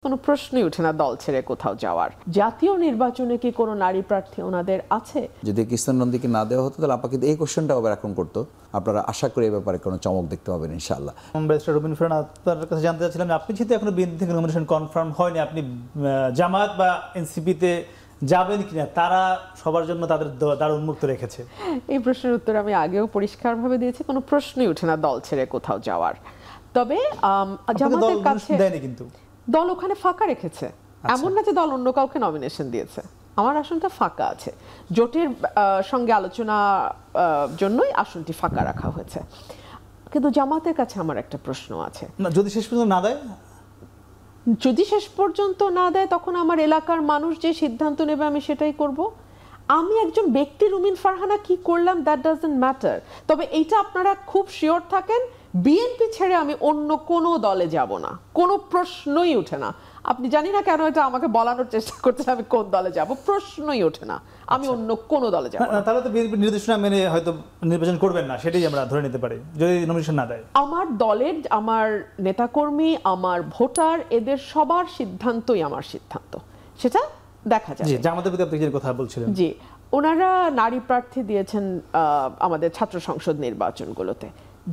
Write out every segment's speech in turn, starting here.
কোনো প্রশ্নই ওঠে না দল ছেড়ে কোথাও যাওয়ার। জাতীয় নির্বাচনে কি কোনো নারী প্রার্থী ওনাদের আছে? যদি কৃষ্ণ নন্দীকে না দেওয়া হতো তাহলে আপনাকে এই কোশ্চেনটা আবার এখন করতো। আপনারা আশা করি এই ব্যাপারে কোনো চমক দেখতে পাবেন ইনশাআল্লাহ। ব্যারিস্টার রুবিন ফারহান, আপনার কাছে জানতে চাচ্ছিলাম আপনি যেহেতু এখনো বিএনপি থেকে নমিনেশন কনফার্ম হয়নি, আপনি জামাত বা এনসিপিতে যাবেন কিনা, তারা সবার জন্য তাদের দ্বার উন্মুক্ত রেখেছে। এই প্রশ্নের উত্তর আমি আগেও পরিষ্কারভাবে দিয়েছি, কোনো প্রশ্নই ওঠে না দল ছেড়ে কোথাও যাওয়ার। তবে জামাতের কাছে দেয়নি, কিন্তু দল ওখানে ফাঁকা রেখেছে। এমন না যে দল অন্য কাউকে নমিনেশন দিয়েছে, আমার আসনটা ফাঁকা আছে। জোটের সঙ্গে আলোচনা জন্যই আসনটি ফাঁকা রাখা হয়েছে। কিন্তু জামাতের কাছে আমার একটা প্রশ্ন আছে, যদি শেষ পর্যন্ত না দেয়, যদি শেষ পর্যন্ত না দেয় তখন আমার এলাকার মানুষ যে সিদ্ধান্ত নেবে আমি সেটাই করব। আমি একজন ব্যক্তি রুমিন ফারহানা কি করলাম দ্যাট ডাজন্ট ম্যাটার। তবে এইটা আপনারা খুব শিওর থাকেন, বিএনপি ছেড়ে আমি অন্য কোনো দলে যাব না, কোনো প্রশ্নই ওঠে না। আপনি জানি না কেন এটা আমাকে বলানোর চেষ্টা করছেন আমি কোন দলে যাব, প্রশ্নই ওঠে না, আমি অন্য কোনো দলে যাব না। তাহলে তো বিএনপি নির্দেশনা মেনে হয়তো নির্বাচন করবেন না, সেটাই আমরা ধরে নিতে পারি যদি নমিনেশন না দেয়। আমার দলের, আমার নেতাকর্মী, আমার ভোটার, এদের সবার সিদ্ধান্তই আমার সিদ্ধান্ত, সেটা দেখা যায়। জি, জামাতের প্রতি আপনি যে কথা বলছিলেন, জি, ওনারা নারী প্রার্থী দিয়েছেন আমাদের ছাত্র সংসদ নির্বাচনগুলোতে।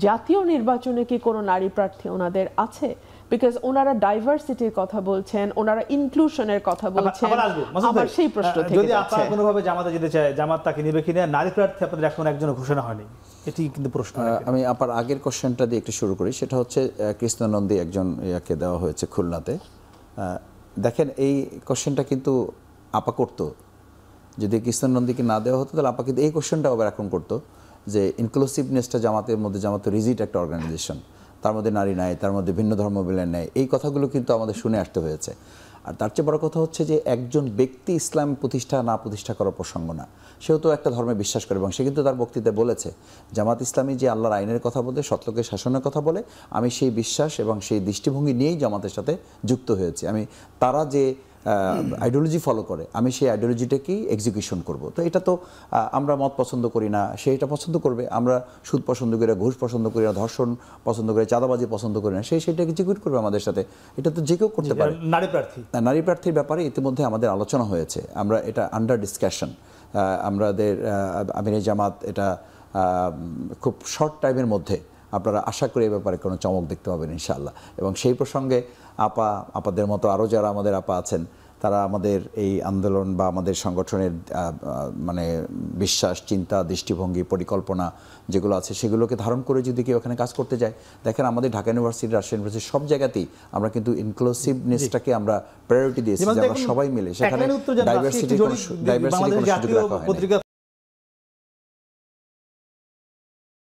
জাতীয় নির্বাচনে কি কোনো নারী প্রার্থী ওনাদের আছে? বিকজ ওনারা ডাইভার্সিটির কথা বলছেন, ওনারা ইনক্লুশনের কথা বলছেন। আমার সেই প্রশ্ন থেকে যদি আপনারা কোনোভাবে জামাতে যেতে চায়, জামাত তাকে নেবে কিনা? নারী প্রার্থী আপনাদের এখন একজনের ঘোষণা হয়নি, এটি কিন্তু প্রশ্ন। আমি আপনার আগের কোশ্চেনটা দিয়ে একটু শুরু করি। সেটা হচ্ছে কৃষ্ণ নন্দী একজন ইয়াকে দেওয়া হয়েছে খুলনাতে। দেখেন, এই কোশ্চেনটা কিন্তু আপা করতো। যদি কৃষ্ণ নন্দীকে না দেওয়া হতো তাহলে আপা কিন্তু এই কোশ্চেনটা আবার এখন করতো যে ইনক্লুসিভনেসটা জামাতের মধ্যে, জামাত রিজিট একটা অর্গানাইজেশন, তার মধ্যে নারী নাই, তার মধ্যে ভিন্ন ধর্মবিলের নেই, এই কথাগুলো কিন্তু আমাদের শুনে আসতে হয়েছে। আর তার চেয়ে বড় কথা হচ্ছে যে একজন ব্যক্তি ইসলাম প্রতিষ্ঠা না প্রতিষ্ঠা করার প্রসঙ্গ না, সেও তো একটা ধর্মে বিশ্বাস করে এবং সে কিন্তু তার বক্তৃতায় বলেছে জামাত ইসলামী যে আল্লাহর আইনের কথা বলে, সত্যকে শাসনের কথা বলে, আমি সেই বিশ্বাস এবং সেই দৃষ্টিভঙ্গি নিয়েই জামাতের সাথে যুক্ত হয়েছি। আমি তারা যে আইডিওলজি ফলো করে আমি সেই আইডিওলজিটাকেই এক্সিকিউশন করব। তো এটা তো আমরা মত পছন্দ করি না, সে এটা পছন্দ করবে। আমরা সুদ পছন্দ করি না, ঘুষ পছন্দ করি না, ধর্ষণ পছন্দ করি, চাঁদাবাজি পছন্দ করি না, সেটা এক্সিকিউট করবে আমাদের সাথে। এটা তো যে কেউ করতে পারে। নারী প্রার্থীর ব্যাপারে ইতিমধ্যে আমাদের আলোচনা হয়েছে, আমরা এটা আন্ডার ডিসকাশন। আমাদের আমিরে জামাত এটা খুব শর্ট টাইমের মধ্যে আপনারা আশা করি এই ব্যাপারে কোনো চমক দেখতে পাবেন ইনশাআল্লাহ। এবং সেই প্রসঙ্গে আপাদের মতো আরও যারা আমাদের আপা আছেন, তারা আমাদের এই আন্দোলন বা আমাদের সংগঠনের মানে বিশ্বাস, চিন্তা, দৃষ্টিভঙ্গি, পরিকল্পনা যেগুলো আছে সেগুলোকে ধারণ করে যদি কেউ এখানে কাজ করতে যায়, দেখেন আমাদের ঢাকা ইউনিভার্সিটি, রাজশাহী ইউনিভার্সিটি সব জায়গাতেই আমরা কিন্তু ইনক্লুসিভনেসটাকে আমরা প্রায়োরিটি দিয়েছি, যে আমরা সবাই মিলে সেখানে ডাইভার্সিটির কোনো সুযোগ রাখা হয়নি।